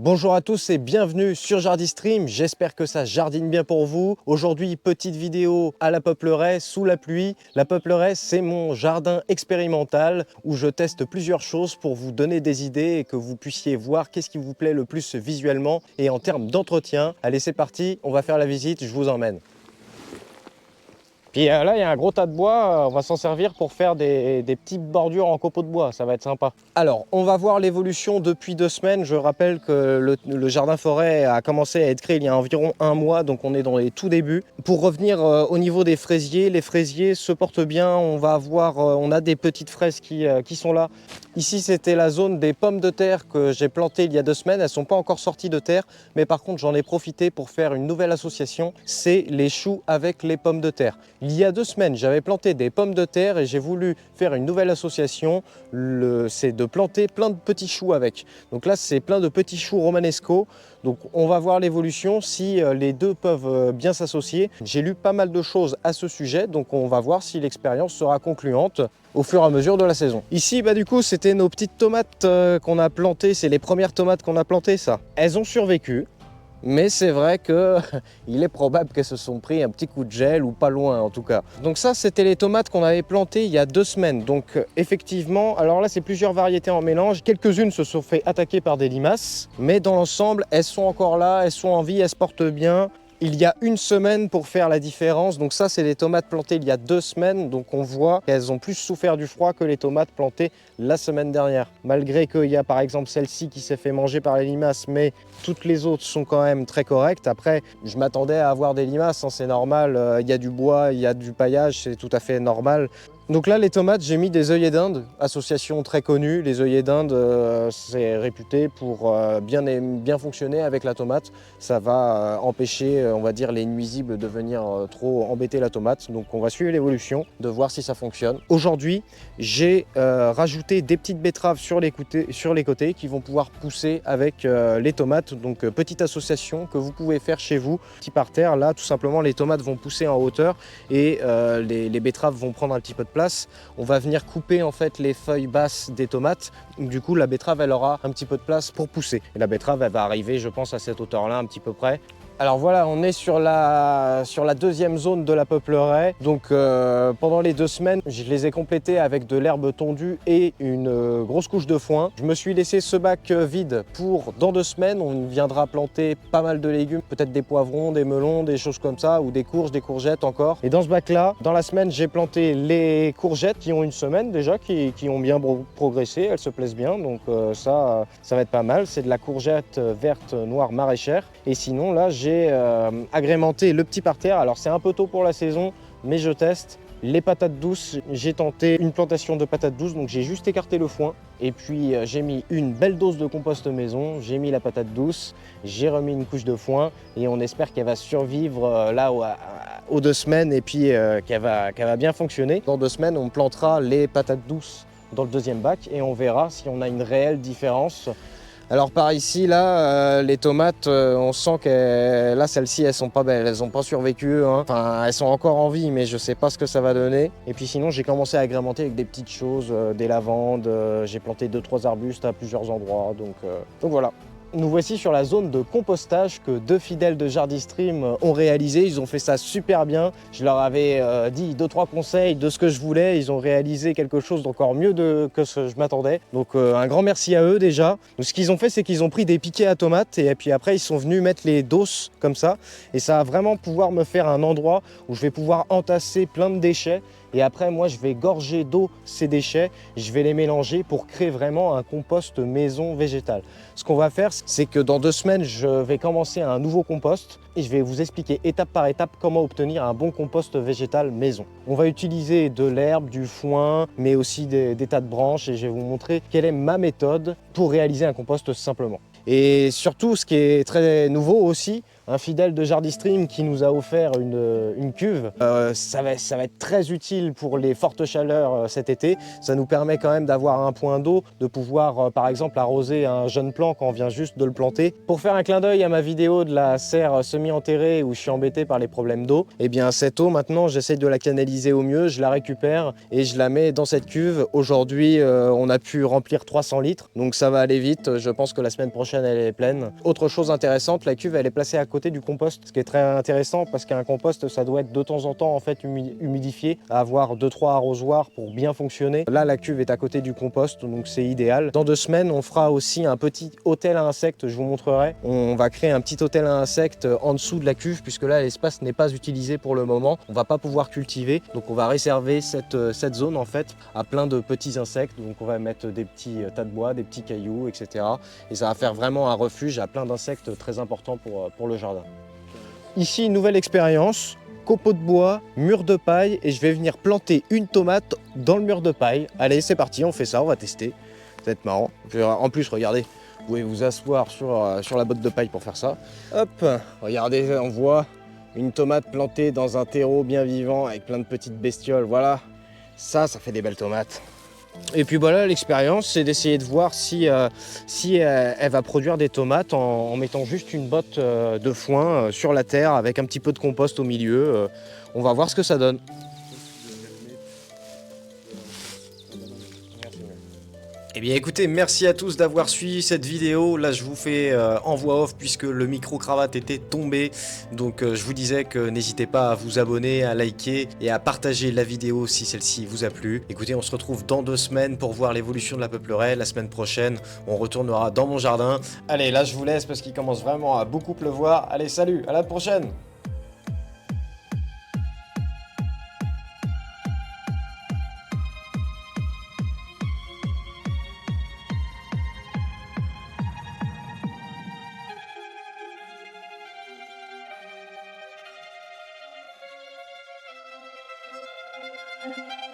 Bonjour à tous et bienvenue sur Jardistream, j'espère que ça jardine bien pour vous. Aujourd'hui, petite vidéo à la Peupleraie, sous la pluie. La Peupleraie, c'est mon jardin expérimental où je teste plusieurs choses pour vous donner des idées et que vous puissiez voir qu'est-ce qui vous plaît le plus visuellement et en termes d'entretien. Allez, c'est parti, on va faire la visite, je vous emmène. Puis là, il y a un gros tas de bois, on va s'en servir pour faire des petites bordures en copeaux de bois, ça va être sympa. Alors, on va voir l'évolution depuis 2 semaines. Je rappelle que le jardin forêt a commencé à être créé il y a environ 1 mois, donc on est dans les tout débuts. Pour revenir au niveau des fraisiers, les fraisiers se portent bien, on a des petites fraises qui sont là. Ici, c'était la zone des pommes de terre que j'ai plantées il y a 2 semaines. Elles ne sont pas encore sorties de terre, mais par contre, j'en ai profité pour faire une nouvelle association. C'est les choux avec les pommes de terre. Il y a 2 semaines, j'avais planté des pommes de terre et j'ai voulu faire une nouvelle association. C'est de planter plein de petits choux avec. Donc là, c'est plein de petits choux romanesco. Donc on va voir l'évolution, si les deux peuvent bien s'associer. J'ai lu pas mal de choses à ce sujet, donc on va voir si l'expérience sera concluante au fur et à mesure de la saison. Ici, du coup, c'était nos petites tomates qu'on a plantées. C'est les premières tomates qu'on a plantées, ça. Elles ont survécu. Mais c'est vrai qu'il est probable qu'elles se sont pris un petit coup de gel ou pas loin en tout cas. Donc ça, c'était les tomates qu'on avait plantées il y a 2 semaines. Donc effectivement, alors là c'est plusieurs variétés en mélange. Quelques-unes se sont fait attaquer par des limaces, mais dans l'ensemble, elles sont encore là, elles sont en vie, elles se portent bien. Il y a 1 semaine pour faire la différence. Donc ça, c'est les tomates plantées il y a 2 semaines. Donc on voit qu'elles ont plus souffert du froid que les tomates plantées la semaine dernière. Malgré qu'il y a par exemple celle-ci qui s'est fait manger par les limaces, mais toutes les autres sont quand même très correctes. Après, je m'attendais à avoir des limaces, hein, c'est normal. Il y a du bois, il y a du paillage, c'est tout à fait normal. Donc là, les tomates, j'ai mis des œillets d'Inde, association très connue. Les œillets d'Inde, c'est réputé pour bien fonctionner avec la tomate. Ça va empêcher, on va dire, les nuisibles de venir trop embêter la tomate. Donc on va suivre l'évolution, de voir si ça fonctionne. Aujourd'hui, j'ai rajouté des petites betteraves sur les côtés qui vont pouvoir pousser avec les tomates. Donc petite association que vous pouvez faire chez vous. Petit parterre, là, tout simplement, les tomates vont pousser en hauteur et les betteraves vont prendre un petit peu de place. On va venir couper en fait les feuilles basses des tomates. Du coup, la betterave, elle aura un petit peu de place pour pousser. Et la betterave, elle va arriver, je pense, à cette hauteur-là, un petit peu près. Alors voilà, on est sur la 2e zone de la Peupleraie. Donc pendant les 2 semaines, je les ai complétées avec de l'herbe tondue et une grosse couche de foin. Je me suis laissé ce bac vide pour dans 2 semaines, on viendra planter pas mal de légumes, peut-être des poivrons, des melons, des choses comme ça, ou des courges, des courgettes encore. Et dans ce bac-là, dans la semaine, j'ai planté les courgettes qui ont 1 semaine déjà, qui ont bien progressé, elles se plaisent bien. Donc ça va être pas mal. C'est de la courgette verte noire maraîchère. Et sinon, là, j'ai agrémenté le petit parterre. Alors c'est un peu tôt pour la saison, mais je teste. Les patates douces, j'ai tenté une plantation de patates douces, donc j'ai juste écarté le foin. Et puis j'ai mis une belle dose de compost maison, j'ai mis la patate douce, j'ai remis une couche de foin et on espère qu'elle va survivre là aux 2 semaines et puis qu'elle va bien fonctionner. Dans 2 semaines, on plantera les patates douces dans le 2e bac et on verra si on a une réelle différence. Alors par ici, là, les tomates, on sent que là, celles-ci, elles sont pas belles, elles n'ont pas survécu. Hein. Enfin, elles sont encore en vie, mais je sais pas ce que ça va donner. Et puis sinon, j'ai commencé à agrémenter avec des petites choses, des lavandes. J'ai planté 2-3 arbustes à plusieurs endroits. Donc voilà. Nous voici sur la zone de compostage que 2 fidèles de Jardistream ont réalisé. Ils ont fait ça super bien. Je leur avais dit 2-3 conseils de ce que je voulais. Ils ont réalisé quelque chose d'encore mieux que ce que je m'attendais. Donc un grand merci à eux déjà. Donc, ce qu'ils ont fait, c'est qu'ils ont pris des piquets à tomates et puis après ils sont venus mettre les doses comme ça. Et ça va vraiment pouvoir me faire un endroit où je vais pouvoir entasser plein de déchets. Et après, moi, je vais gorger d'eau ces déchets, je vais les mélanger pour créer vraiment un compost maison végétal. Ce qu'on va faire, c'est que dans 2 semaines, je vais commencer un nouveau compost et je vais vous expliquer étape par étape comment obtenir un bon compost végétal maison. On va utiliser de l'herbe, du foin, mais aussi des tas de branches et je vais vous montrer quelle est ma méthode pour réaliser un compost simplement. Et surtout, ce qui est très nouveau aussi, un fidèle de Jardistream qui nous a offert une cuve. Ça va être très utile pour les fortes chaleurs cet été. Ça nous permet quand même d'avoir un point d'eau, de pouvoir par exemple arroser un jeune plant quand on vient juste de le planter. Pour faire un clin d'œil à ma vidéo de la serre semi-enterrée où je suis embêté par les problèmes d'eau, et bien cette eau maintenant j'essaie de la canaliser au mieux, je la récupère et je la mets dans cette cuve. Aujourd'hui on a pu remplir 300 litres, donc ça va aller vite. Je pense que la semaine prochaine elle est pleine. Autre chose intéressante, la cuve elle est placée à côté du compost, ce qui est très intéressant parce qu'un compost ça doit être de temps en temps en fait humidifié, avoir 2-3 arrosoirs pour bien fonctionner. Là la cuve est à côté du compost, donc c'est idéal. Dans 2 semaines on fera aussi un petit hôtel à insectes, je vous montrerai. On va créer un petit hôtel à insectes en dessous de la cuve puisque là l'espace n'est pas utilisé pour le moment. On va pas pouvoir cultiver, donc on va réserver cette zone en fait à plein de petits insectes. Donc on va mettre des petits tas de bois, des petits cailloux, etc. Et ça va faire vraiment un refuge à plein d'insectes très importants pour le jardin. Ici une nouvelle expérience, copeaux de bois, mur de paille, et je vais venir planter une tomate dans le mur de paille. Allez c'est parti, on fait ça, on va tester. Ça va être marrant. En plus regardez, vous pouvez vous asseoir sur la botte de paille pour faire ça. Hop, regardez, on voit une tomate plantée dans un terreau bien vivant avec plein de petites bestioles. Voilà, ça fait des belles tomates. Et puis voilà, l'expérience, c'est d'essayer de voir si elle va produire des tomates en mettant juste une botte de foin sur la terre avec un petit peu de compost au milieu. On va voir ce que ça donne. Eh bien écoutez, merci à tous d'avoir suivi cette vidéo. Là je vous fais en voix off puisque le micro-cravate était tombé. Donc je vous disais que n'hésitez pas à vous abonner, à liker et à partager la vidéo si celle-ci vous a plu. Écoutez, on se retrouve dans 2 semaines pour voir l'évolution de la peuplerie. La semaine prochaine, on retournera dans mon jardin. Allez, là je vous laisse parce qu'il commence vraiment à beaucoup pleuvoir. Allez, salut, à la prochaine! Thank you.